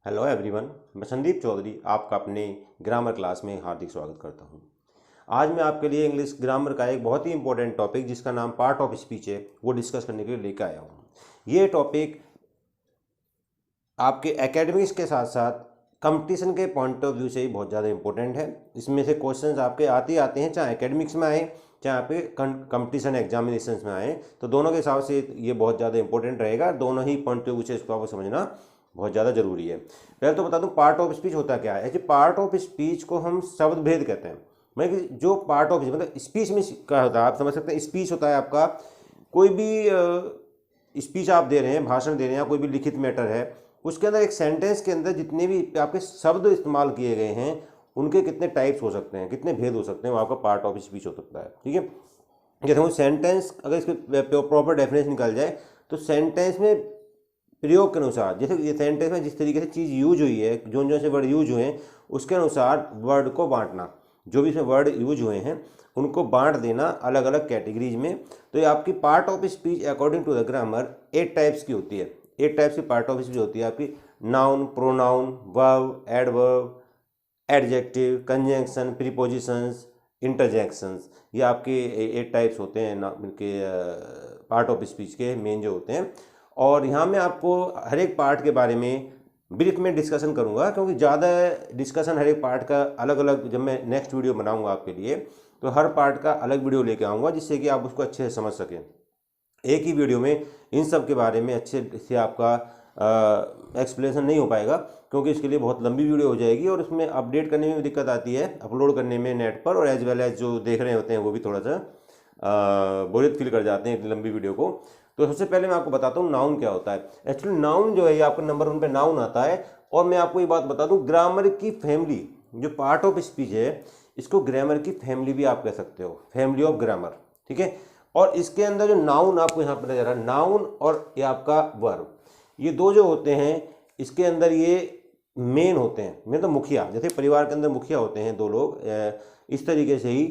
Hello everyone, मैं संदीप चौधरी आपका अपने ग्रामर क्लास में हार्दिक स्वागत करता हूं। आज मैं आपके लिए इंग्लिश ग्रामर का एक बहुत ही इंपॉर्टेंट टॉपिक जिसका नाम पार्ट ऑफ स्पीच है वो डिस्कस करने के लिए लेकर आया हूं। ये टॉपिक आपके एकेडमिक्स के साथ साथ कंपटीशन के पॉइंट ऑफ व्यू से ही बहुत ज़्यादा इंपॉर्टेंट है। इसमें से क्वेश्चंस आपके आते हैं, चाहे एकेडमिक्स में आए चाहे आपके कंपटीशन एग्जामिनेशन में आए, तो दोनों के हिसाब से ये बहुत ज़्यादा इंपॉर्टेंट रहेगा। दोनों ही पॉइंट ऑफ व्यू से इसको आपको समझना बहुत ज़्यादा जरूरी है। पहले तो बता दूं पार्ट ऑफ स्पीच होता क्या है। एक्चुअली पार्ट ऑफ स्पीच को हम शब्द भेद कहते हैं। मतलब जो पार्ट ऑफ मतलब स्पीच में क्या होता है आप समझ सकते हैं। स्पीच होता है आपका कोई भी स्पीच आप दे रहे हैं, भाषण दे रहे हैं या कोई भी लिखित मैटर है, उसके अंदर एक सेंटेंस के अंदर जितने भी आपके शब्द इस्तेमाल किए गए हैं उनके कितने टाइप्स हो सकते हैं, कितने भेद हो सकते हैं, वो आपका पार्ट ऑफ स्पीच हो सकता है। ठीक है, जैसे वो सेंटेंस अगर इसके प्रॉपर डेफिनेशन निकल जाए तो सेंटेंस में प्रयोग के अनुसार, जैसे ये सेंटेंस में जिस तरीके से चीज़ यूज हुई है, जो से वर्ड यूज हुए हैं उसके अनुसार वर्ड को बांटना, जो भी इसमें वर्ड यूज हुए हैं उनको बांट देना अलग अलग कैटेगरीज में। तो ये आपकी part of speech according to the grammar 8 types की होती है। 8 टाइप्स की पार्ट ऑफ स्पीच होती है आपकी। Noun, pronoun, verb, adverb, adjective, conjunction, prepositions, interjections, ये आपके 8 टाइप्स होते हैं ना के पार्ट ऑफ स्पीच के मेन जो होते हैं। और यहाँ मैं आपको हर एक पार्ट के बारे में ब्रीफ में डिस्कशन करूँगा, क्योंकि ज़्यादा डिस्कशन हर एक पार्ट का अलग अलग, जब मैं नेक्स्ट वीडियो बनाऊँगा आपके लिए तो हर पार्ट का अलग वीडियो लेके आऊँगा जिससे कि आप उसको अच्छे से समझ सकें। एक ही वीडियो में इन सब के बारे में अच्छे से आपका एक्सप्लेनेशन नहीं हो पाएगा, क्योंकि इसके लिए बहुत लंबी वीडियो हो जाएगी और उसमें अपडेट करने में भी दिक्कत आती है, अपलोड करने में नेट पर, और एज वेल एज जो देख रहे होते हैं वो भी थोड़ा सा बोरियत फील कर जाते हैं इतनी लंबी वीडियो को। तो सबसे पहले मैं आपको बताता हूँ नाउन क्या होता है। एक्चुअली नाउन जो है ये आपका नंबर 1 पे नाउन आता है। और मैं आपको ये बात बता दूँ, ग्रामर की फैमिली जो पार्ट ऑफ स्पीच है इसको ग्रामर की फैमिली भी आप कह सकते हो, फैमिली ऑफ ग्रामर। ठीक है, और इसके अंदर जो नाउन आपको यहाँ पर नजर आ रहा है, नाउन और ये आपका वर्ब, ये दो जो होते हैं इसके अंदर ये मेन होते हैं, मतलब मुखिया। जैसे परिवार के अंदर मुखिया होते हैं 2 लोग, इस तरीके से ही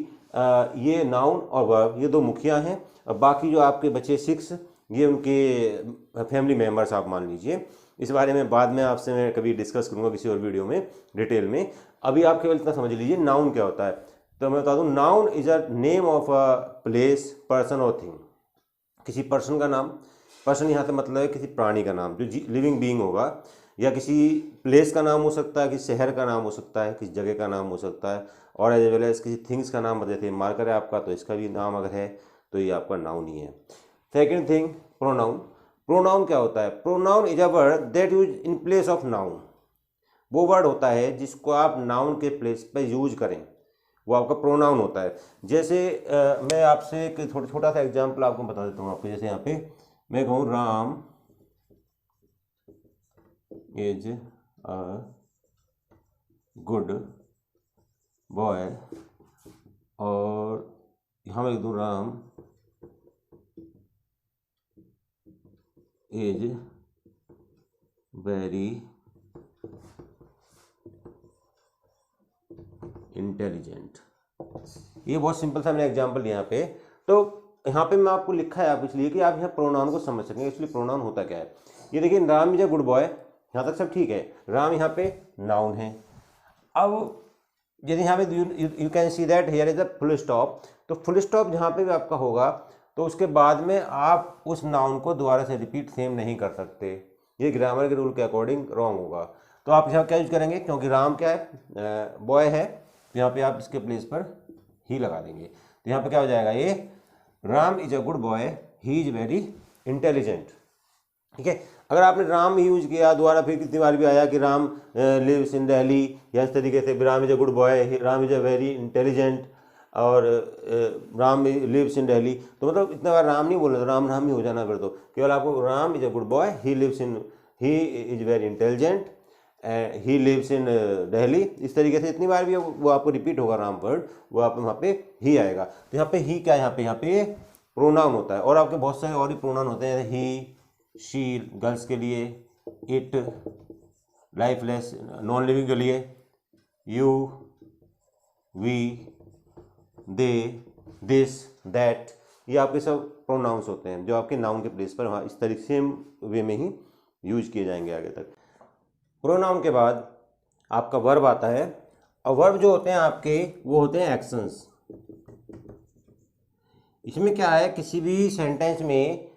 ये नाउन और वर्ब ये 2 मुखिया हैं। और बाकी जो आपके बचे 6 ये उनके फैमिली मेम्बर्स आप मान लीजिए। इस बारे में बाद में आपसे मैं कभी डिस्कस करूंगा किसी और वीडियो में डिटेल में। अभी आप केवल इतना समझ लीजिए नाउन क्या होता है। तो मैं बता दूं, noun is a name of a place, person और थिंग। किसी पर्सन का नाम, पर्सन यहाँ से मतलब है किसी प्राणी का नाम जो लिविंग बीइंग होगा, या किसी प्लेस का नाम हो सकता है, किसी शहर का नाम हो सकता है, किसी जगह का नाम हो सकता है, और एज वेल एज किसी थिंग्स का नाम। जैसे मार्कर है आपका तो इसका भी नाम अगर है तो ये आपका नाउन ही है। Second thing, pronoun. प्रोनाउन क्या होता है? Pronoun is a word that use in place of noun. वो वर्ड होता है जिसको आप नाउन के प्लेस पर यूज करें, वो आपका प्रोनाउन होता है। जैसे मैं आपसे एक छोटा सा एग्जांपल आपको बता देता हूँ आपको। जैसे यहाँ पे मैं कहूँ Ram is a good boy, और यहाँ मैं लिख दूँ राम इज वेरी इंटेलिजेंट। ये बहुत सिंपल सा मैंने एग्जांपल लिया यहाँ पे। तो यहाँ पे मैं आपको लिखा है आप इसलिए कि आप यहाँ प्रोनाउन को समझ सकें। इसलिए प्रोनाउन होता क्या है, ये देखिए, Ram is a good boy, यहाँ तक सब ठीक है। राम यहाँ पे नाउन है। अब यदि यहाँ पे you can see that here is a full stop, तो फुल स्टॉप जहाँ पे भी आपका होगा तो उसके बाद में आप उस नाउन को दोबारा से रिपीट सेम नहीं कर सकते। ये ग्रामर के रूल के अकॉर्डिंग रॉन्ग होगा। तो आप यहाँ क्या यूज करेंगे, क्योंकि राम क्या है, बॉय है, तो यहाँ पे आप इसके प्लेस पर ही लगा देंगे। तो यहाँ पे क्या हो जाएगा, ये Ram is a good boy, he is very intelligent. ठीक है, अगर आपने राम यूज किया दोबारा, फिर कितनी बार भी आया कि राम लिव्स इन दिल्ली, या इस तरीके से Ram is a good boy, Ram is a very intelligent, और राम लिव्स इन दिल्ली, तो मतलब इतना बार राम नहीं बोलना, तो राम राम ही हो जाना। फिर तो केवल आपको Ram is a good boy, he lives in, he is very intelligent, he lives in Delhi, इस तरीके से इतनी बार भी वो आपको रिपीट होगा राम वर्ड, वो आप वहाँ पे ही आएगा। तो यहाँ पे ही क्या है, यहाँ पे प्रोनाउन होता है। और आपके बहुत सारे और भी प्रोनाउन होते हैं, ही, शी गर्ल्स के लिए, इट लाइफलेस नॉन लिविंग के लिए, you, we, they, this, that, ये आपके सब प्रोनाउंस होते हैं जो आपके नाउन के प्लेस पर वहाँ इस तरीके सेम वे में ही यूज किए जाएंगे आगे तक। प्रोनाउन के बाद आपका वर्ब आता है, और वर्ब जो होते हैं आपके वो होते हैं एक्शंस। इसमें क्या है, किसी भी सेंटेंस में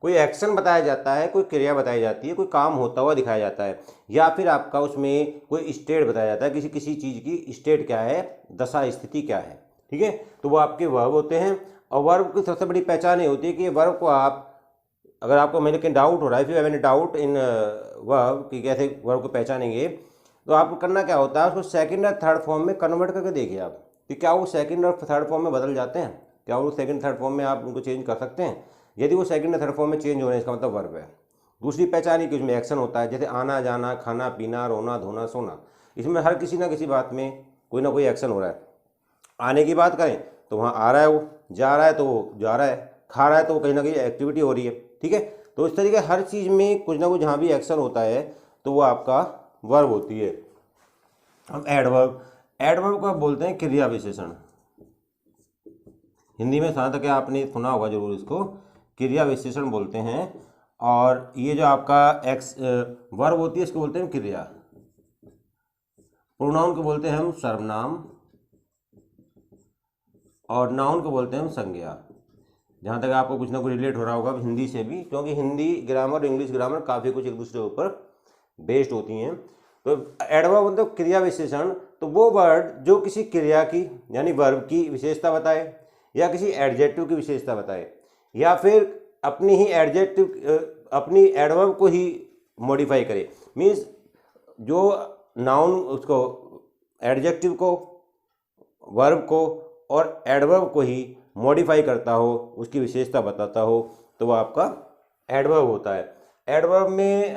कोई एक्शन बताया जाता है, कोई क्रिया बताई जाती है, कोई काम होता हुआ दिखाया जाता है, या फिर आपका उसमें कोई स्टेट बताया जाता है, किसी किसी चीज़ की स्टेट क्या है, दशा स्थिति क्या है, ठीक है। तो वो आपके वर्ब होते हैं। और वर्ब की सबसे बड़ी पहचान ये होती है कि वर्ब को आप, अगर आपको मैंने कहीं डाउट हो रहा है, फिर मैंने डाउट इन वर्ब कि कैसे वर्ब को पहचानेंगे, तो आपको करना क्या होता है, उसको सेकंड और थर्ड फॉर्म में कन्वर्ट करके देखिए आप कि क्या वो सेकंड और थर्ड फॉर्म में बदल जाते हैं, क्या वो सेकंड थर्ड फॉर्म में आप उनको चेंज कर सकते हैं। यदि वो सेकंड और थर्ड फॉर्म में चेंज हो रहे हैं, इसका मतलब वर्ब है। दूसरी पहचान है कि उसमें एक्शन होता है, जैसे आना जाना, खाना पीना, रोना धोना, सोना, इसमें हर किसी ना किसी बात में कोई ना कोई एक्शन हो रहा है। आने की बात करें तो वहाँ आ रहा है, वो जा रहा है तो वो जा रहा है, खा रहा है तो वो कहीं ना कहीं एक्टिविटी हो रही है, ठीक है। तो इस तरीके हर चीज़ में कुछ ना कुछ जहाँ भी एक्शन होता है तो वो आपका वर्ब होती है। अब एडवर्ब, एडवर्ब को आप बोलते हैं क्रिया विशेषण। हिंदी में जहाँ तक आपने सुना होगा जरूर, इसको क्रिया विशेषण बोलते हैं। और ये जो आपका वर्ब होती है इसको बोलते हैं क्रिया। प्रोनाउन को बोलते हैं हम सर्वनाम, और नाउन को बोलते हैं हम संज्ञा। जहाँ तक आपको कुछ ना कुछ रिलेट हो रहा होगा हिंदी से भी, क्योंकि हिंदी ग्रामर इंग्लिश ग्रामर काफ़ी कुछ एक दूसरे के ऊपर बेस्ड होती हैं। तो एडवर्ब मतलब क्रिया विशेषण, तो वो वर्ड जो किसी क्रिया की यानी वर्ब की विशेषता बताए, या किसी एडजेक्टिव की विशेषता बताए, या फिर अपनी ही एडजेक्टिव अपनी एडवर्ब को ही मॉडिफाई करे। मीन्स जो नाउन उसको, एडजेक्टिव को, वर्ब को और एडवर्ब को ही मॉडिफाई करता हो, उसकी विशेषता बताता हो, तो वो आपका एडवर्ब होता है। एडवर्ब में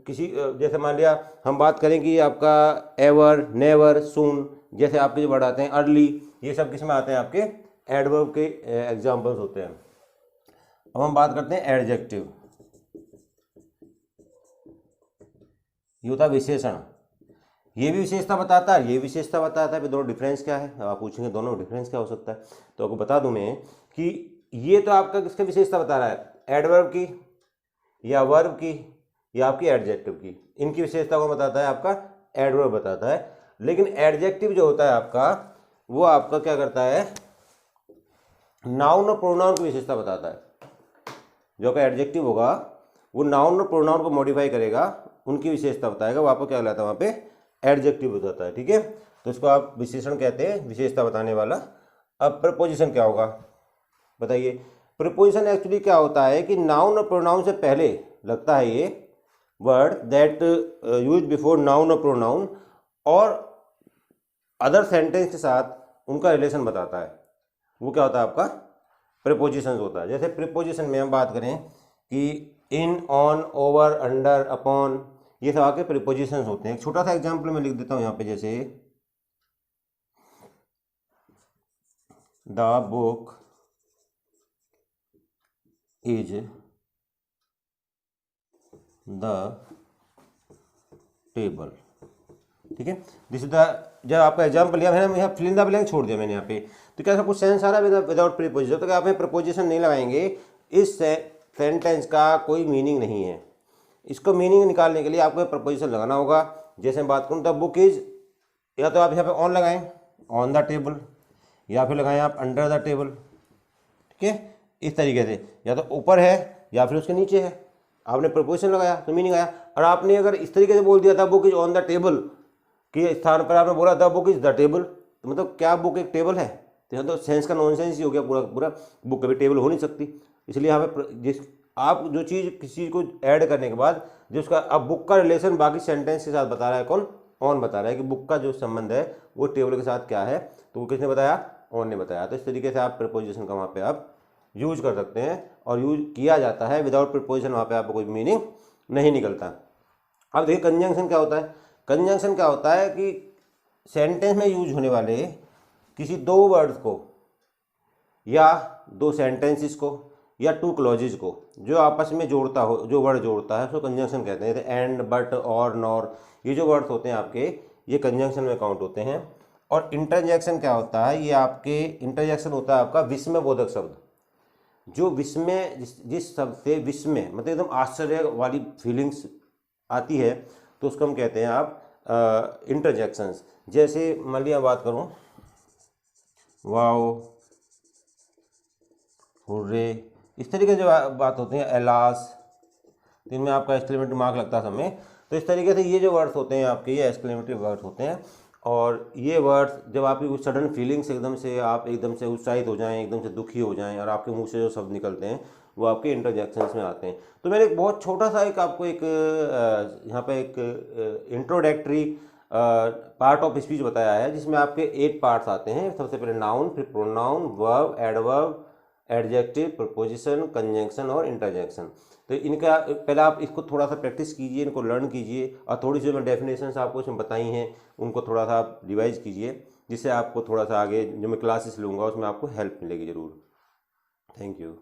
किसी जैसे मान लिया हम बात करें कि आपका एवर, नेवर, सून जैसे आपके जो वर्ड आते हैं, अर्ली, ये सब किस में आते हैं, आपके एडवर्ब के एग्जाम्पल्स होते हैं। अब हम बात करते हैं एडजेक्टिव। ये होता है विशेषण, ये भी विशेषता बताता है, ये विशेषता बताता है, दोनों डिफरेंस क्या है। आप पूछेंगे दोनों डिफरेंस क्या हो सकता है, तो आपको बता दूं मैं कि ये तो आपका किसका विशेषता बता रहा है, एडवर्ब की या वर्ब की या आपकी एडजेक्टिव की। इनकी विशेषता को बताता है आपका एडवर्ब बताता है। लेकिन एडजेक्टिव जो होता है आपका, वो आपका क्या करता है, नाउन और प्रोनाउन की विशेषता बताता है। जो का एडजेक्टिव होगा वो नाउन और प्रोनाउन को मॉडिफाई करेगा, उनकी विशेषता बताएगा, वो आपको क्या कहलाता है, वहाँ पे एडजेक्टिव बताता है, ठीक है। तो इसको आप विशेषण कहते हैं, विशेषता बताने वाला। अब प्रपोजिशन क्या होगा बताइए। प्रपोजिशन एक्चुअली क्या होता है कि नाउन और प्रोनाउन से पहले लगता है ये word that use before noun और प्रोनाउन, और अदर सेंटेंस के साथ उनका रिलेशन बताता है। वो क्या होता है, आपका प्रीपोजिशन होता है। जैसे प्रीपोजिशन में हम बात करें कि इन, ऑन, ओवर, अंडर, अपॉन, ये सब आपके प्रीपोजिशन होते हैं। एक छोटा सा एग्जाम्पल मैं लिख देता हूँ यहाँ पे, जैसे the book is the table, ठीक है। दिस इज द, जब आपका एग्जाम्पल लिया मैंने, यहाँ फिल इन द ब्लैंक छोड़ दिया मैंने यहाँ पे, तो क्या कुछ सेंस आ रहा है विदाउट प्रीपोजिशन, तो क्या आप प्रीपोजिशन नहीं लगाएंगे, इस सेंटेंस का कोई मीनिंग नहीं है। इसको मीनिंग निकालने के लिए आपको प्रपोजिशन लगाना होगा। जैसे मैं बात करूँ द बुक इज, या तो आप यहाँ पे ऑन लगाएं, ऑन द टेबल, या फिर लगाएं आप अंडर द टेबल, ठीक है। इस तरीके से या तो ऊपर है या फिर उसके नीचे है, आपने प्रपोजिशन लगाया तो मीनिंग आया। और आपने अगर इस तरीके से बोल दिया the book is on the table के स्थान पर आपने बोला the book is the table, तो मतलब क्या बुक एक टेबल है, तो सेंस का नॉनसेंस ही हो गया पूरा पूरा। बुक कभी टेबल हो नहीं सकती। इसलिए यहाँ पे जिस आप जो चीज़ किसी चीज़ को ऐड करने के बाद जो उसका अब बुक का रिलेशन बाकी सेंटेंस के साथ बता रहा है, कौन, ऑन बता रहा है कि बुक का जो संबंध है वो टेबल के साथ क्या है, तो वो किसने बताया, ऑन ने बताया। तो इस तरीके से आप प्रीपोजिशन का वहाँ पे आप यूज कर सकते हैं, और यूज किया जाता है। विदाउट प्रीपोजिशन वहाँ पे आपको कोई मीनिंग नहीं निकलता। अब देखिए कंजंक्शन क्या होता है। कंजंक्शन क्या होता है कि सेंटेंस में यूज होने वाले किसी दो वर्ड्स को या दो सेंटेंसेस को या टू क्लॉजेज को जो आपस में जोड़ता हो, जो वर्ड जोड़ता है उसको कंजंक्शन कहते हैं। जैसे एंड, बट, और, नॉर, ये जो वर्ड्स होते हैं आपके, ये कंजंक्शन में काउंट होते हैं। और इंटरजेक्शन क्या होता है, ये आपके इंटरजेक्शन होता है आपका विस्मय बोधक शब्द। जो विस्मय, जिस शब्द से विस्मय मतलब एकदम आश्चर्य वाली फीलिंग्स आती है तो उसको हम कहते हैं आप इंटरजेक्शंस। जैसे मान लिया बात करूं, वाओ, हुर्रे, इस तरीके से बात होते हैं, एलास, तो इनमें आपका एक्सक्लेमेटरी मार्क लगता है समय। तो इस तरीके से ये जो वर्ड्स होते हैं आपके, ये एक्सक्लेमेटरी वर्ड्स होते हैं। और ये वर्ड्स जब आपकी कुछ सडन फीलिंग्स, एकदम से आप एकदम से उत्साहित हो जाएं, एकदम से दुखी हो जाएं और आपके मुंह से जो शब्द निकलते हैं वो आपके इंटरजेक्शंस में आते हैं। तो मैंने एक बहुत छोटा सा एक आपको एक यहाँ पे एक इंट्रोडक्टरी पार्ट ऑफ स्पीच बताया है, जिसमें आपके 8 पार्ट्स आते हैं। सबसे पहले नाउन, फिर pronoun, verb, adverb, adjective, preposition, conjunction और इंटरजेक्शन। तो इनका पहले आप इसको थोड़ा सा प्रैक्टिस कीजिए, इनको लर्न कीजिए, और थोड़ी सी मैं डेफिनेशंस आपको इसमें बताई हैं उनको थोड़ा सा आप रिवाइज कीजिए, जिससे आपको थोड़ा सा आगे जो मैं क्लासेस लूँगा उसमें आपको हेल्प मिलेगी ज़रूर। Thank you.